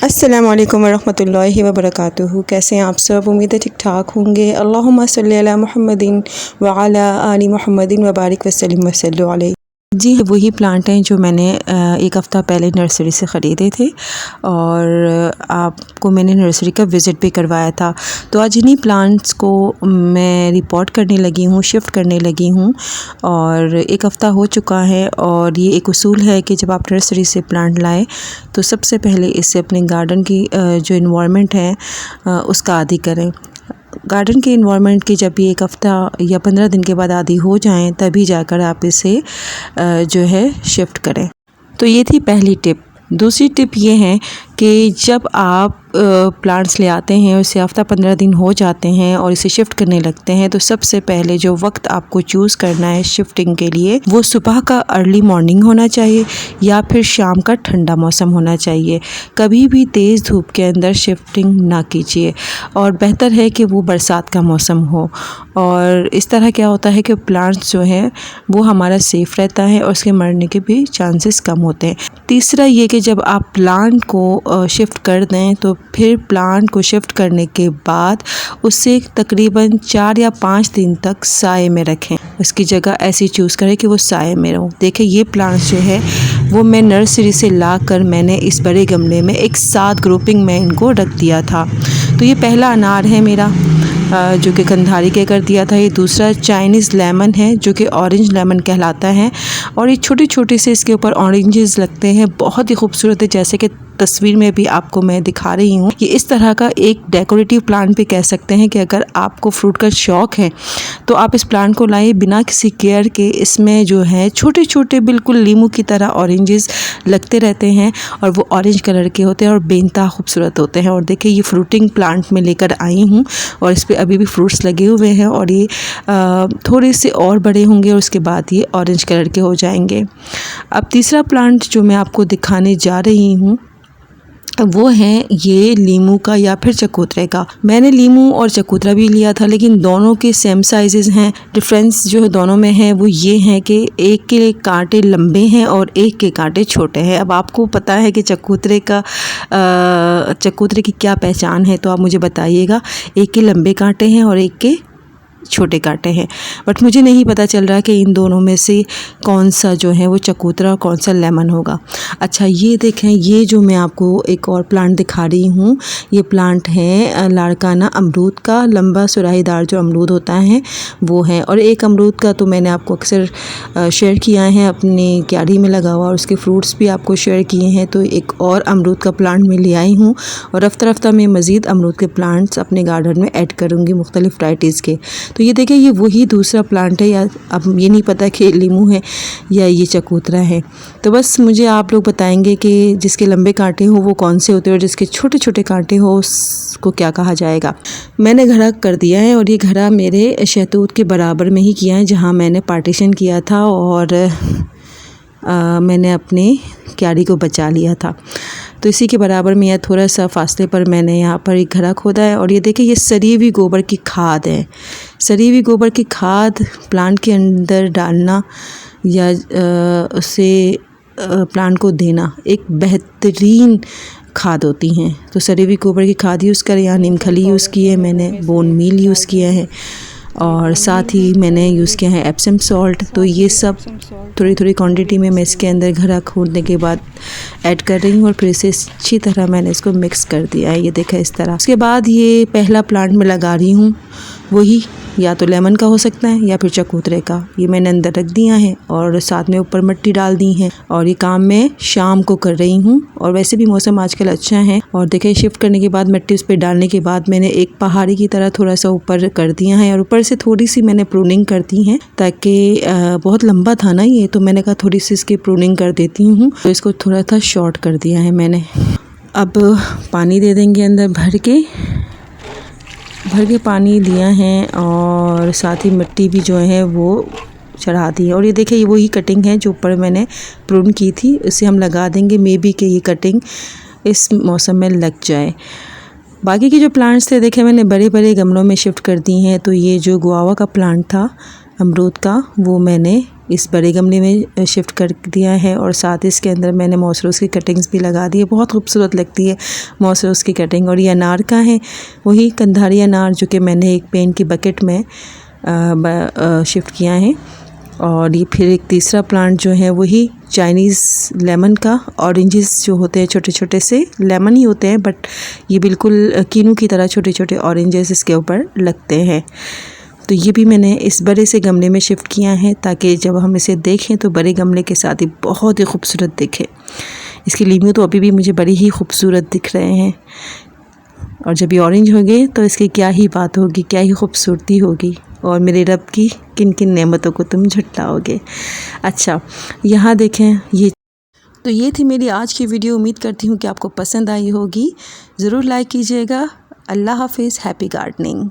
अस्सलामु अलैकुम वरहमतुल्लाहि वबरकातुहू। कैसे हैं आप सब? उम्मीद है ठीक ठाक होंगे। अल्लाहुम्मा सल्ली अला मुहम्मदिन व अला आलि मुहम्मदिन व बारिक वसल्लिम वसल्लु अलैहि। जी वही प्लांट हैं जो मैंने एक हफ़्ता पहले नर्सरी से ख़रीदे थे और आपको मैंने नर्सरी का विज़िट भी करवाया था। तो आज इन्हीं प्लांट्स को मैं रिपोर्ट करने लगी हूँ, शिफ्ट करने लगी हूँ और एक हफ़्ता हो चुका है। और ये एक उसूल है कि जब आप नर्सरी से प्लांट लाएँ तो सबसे पहले इससे अपने गार्डन की जो इन्वायरमेंट है उसका आदी करें। गार्डन के इन्वायरमेंट की जब भी एक हफ़्ता या 15 दिन के बाद आदी हो जाएं तभी जाकर आप इसे जो है शिफ्ट करें। तो ये थी पहली टिप। दूसरी टिप ये है कि जब आप प्लांट्स ले आते हैं, उससे हफ़्ता 15 दिन हो जाते हैं और इसे शिफ्ट करने लगते हैं, तो सबसे पहले जो वक्त आपको चूज़ करना है शिफ्टिंग के लिए वो सुबह का अर्ली मॉर्निंग होना चाहिए या फिर शाम का ठंडा मौसम होना चाहिए। कभी भी तेज़ धूप के अंदर शिफ्टिंग ना कीजिए और बेहतर है कि वो बरसात का मौसम हो। और इस तरह क्या होता है कि प्लांट्स जो है वो हमारा सेफ़ रहता है और उसके मरने के भी चांसेस कम होते हैं। तीसरा ये कि जब आप प्लांट को शिफ्ट कर दें तो फिर प्लांट को शिफ्ट करने के बाद उसे तकरीबन 4 या 5 दिन तक साए में रखें। उसकी जगह ऐसी चूज़ करें कि वो साए में हो। देखिए ये प्लांट्स जो है वो मैं नर्सरी से लाकर मैंने इस बड़े गमले में एक साथ ग्रुपिंग में इनको रख दिया था। तो ये पहला अनार है मेरा जो कि कंधारी के कर दिया था। ये दूसरा चाइनीज़ लेमन है जो कि ऑरेंज लेमन कहलाता है और ये छोटे छोटे से इसके ऊपर ऑरेंजेस लगते हैं, बहुत ही खूबसूरत है। जैसे कि तस्वीर में भी आपको मैं दिखा रही हूँ। ये इस तरह का एक डेकोरेटिव प्लांट भी कह सकते हैं कि अगर आपको फ्रूट का शौक़ है तो आप इस प्लांट को लाइए बिना किसी केयर के। इसमें जो है छोटे छोटे बिल्कुल लीमू की तरह ऑरेंजेस लगते रहते हैं और वो ऑरेंज कलर के होते हैं और बेनता खूबसूरत होते हैं। और देखिए ये फ्रूटिंग प्लांट में लेकर आई हूँ और इस पर अभी भी फ्रूट्स लगे हुए हैं और ये थोड़े से और बड़े होंगे और उसके बाद ये ऑरेंज कलर के हो जाएंगे। अब तीसरा प्लांट जो मैं आपको दिखाने जा रही हूँ वो है ये लीमू का या फिर चकोतरे का। मैंने लीमू और चकोतरा भी लिया था लेकिन दोनों के सेम साइजेस हैं। डिफरेंस जो दोनों में है वो ये है कि एक के कांटे लंबे हैं और एक के कांटे छोटे हैं। अब आपको पता है कि चकोतरे की क्या पहचान है तो आप मुझे बताइएगा। एक के लंबे कांटे हैं और एक के छोटे कांटे हैं, बट मुझे नहीं पता चल रहा कि इन दोनों में से कौन सा जो है वो चकोतरा और कौन सा लेमन होगा। अच्छा ये देखें, ये जो मैं आपको एक और प्लांट दिखा रही हूँ ये प्लांट है लाड़काना अमरूद का। लंबा सुराहीदार जो अमरूद होता है वो है। और एक अमरूद का तो मैंने आपको अक्सर शेयर किया है अपनी क्यारी में लगा हुआ और उसके फ्रूट्स भी आपको शेयर किए हैं। तो एक और अमरूद का प्लांट मैं ले आई हूँ और रफ्ता रफ्ता मैं मज़ीद अमरूद के प्लांट्स अपने गार्डन में ऐड करूँगी मुख्तलिफ़ वैराइटीज़ के। तो ये देखिए ये वही दूसरा प्लांट है, या अब ये नहीं पता कि लीमू है या ये चकोतरा है। तो बस मुझे आप लोग बताएंगे कि जिसके लंबे कांटे हो वो कौन से होते हैं और जिसके छोटे छोटे कांटे हो उसको क्या कहा जाएगा। मैंने घड़ा कर दिया है और ये घड़ा मेरे शहतूत के बराबर में ही किया है जहाँ मैंने पार्टीशन किया था और मैंने अपने क्यारी को बचा लिया था। तो इसी के बराबर में या थोड़ा सा फासले पर मैंने यहाँ पर एक घड़ा खोदा है। और ये देखिए ये सड़ी हुई गोबर की खाद है। सड़ी हुई गोबर की खाद प्लांट के अंदर डालना या उसे प्लांट को देना एक बेहतरीन खाद होती हैं। तो सड़ी हुई गोबर की खाद यूज़ करें, यहाँ नीम खली यूज़ की है मैंने, बोन मील यूज़ किया है और साथ ही मैंने यूज़ किया है एप्सम सॉल्ट। तो ये सब थोड़ी थोड़ी क्वांटिटी में मैं इसके अंदर घड़ा खोदने के बाद ऐड कर रही हूँ और फिर इसे अच्छी तरह मैंने इसको मिक्स कर दिया है। ये देखा इस तरह। उसके बाद ये पहला प्लांट में लगा रही हूँ, वही या तो लेमन का हो सकता है या फिर चकोतरे का। ये मैंने अंदर रख दिया है और साथ में ऊपर मिट्टी डाल दी है और ये काम मैं शाम को कर रही हूँ। और वैसे भी मौसम आजकल अच्छा है। और देखिए शिफ्ट करने के बाद मिट्टी उस पर डालने के बाद मैंने एक पहाड़ी की तरह थोड़ा सा ऊपर कर दिया है और ऊपर से थोड़ी सी मैंने प्रूनिंग कर दी है ताकि बहुत लंबा था ना ये, तो मैंने कहा थोड़ी सी इसकी प्रूनिंग कर देती हूँ। तो इसको थोड़ा सा शॉर्ट कर दिया है मैंने। अब पानी दे देंगे अंदर भर के पानी दिया है और साथ ही मिट्टी भी जो है वो चढ़ा दी है। और ये देखिए ये वही कटिंग है जो ऊपर मैंने प्रून की थी, इसे हम लगा देंगे। मे बी कि ये कटिंग इस मौसम में लग जाए। बाकी के जो प्लांट्स थे देखे मैंने बड़े गमलों में शिफ्ट कर दी हैं। तो ये जो गुआवा का प्लांट था अमरूद का वो मैंने इस बड़े गमले में शिफ्ट कर दिया है और साथ ही इसके अंदर मैंने मौसरोज़ की कटिंग्स भी लगा दी है। बहुत खूबसूरत लगती है मौसरोज़ की कटिंग। और ये अनार का है, वही कंधारी अनार जो कि मैंने एक पेंट की बकेट में शिफ्ट किया है। और ये फिर एक तीसरा प्लांट जो है वही चाइनीज़ लेमन का, ऑरेंजेस जो होते हैं छोटे छोटे से लेमन ही होते हैं, बट ये बिल्कुल कीनू की तरह छोटे छोटे ऑरेंजेस इसके ऊपर लगते हैं। तो ये भी मैंने इस बड़े से गमले में शिफ्ट किया है ताकि जब हम इसे देखें तो बड़े गमले के साथ ही बहुत ही खूबसूरत दिखे। इसकी लीमियों तो अभी भी मुझे बड़ी ही खूबसूरत दिख रहे हैं, और जब ये ऑरेंज हो गए तो इसकी क्या ही बात होगी, क्या ही खूबसूरती होगी, और मेरे रब की किन किन नेमतों को तुम झुटलाओगे। अच्छा, यहाँ देखें, ये थी मेरी आज की वीडियो। उम्मीद करती हूँ कि आपको पसंद आई होगी। ज़रूर लाइक कीजिएगा। अल्लाह हाफिज़। Happy gardening.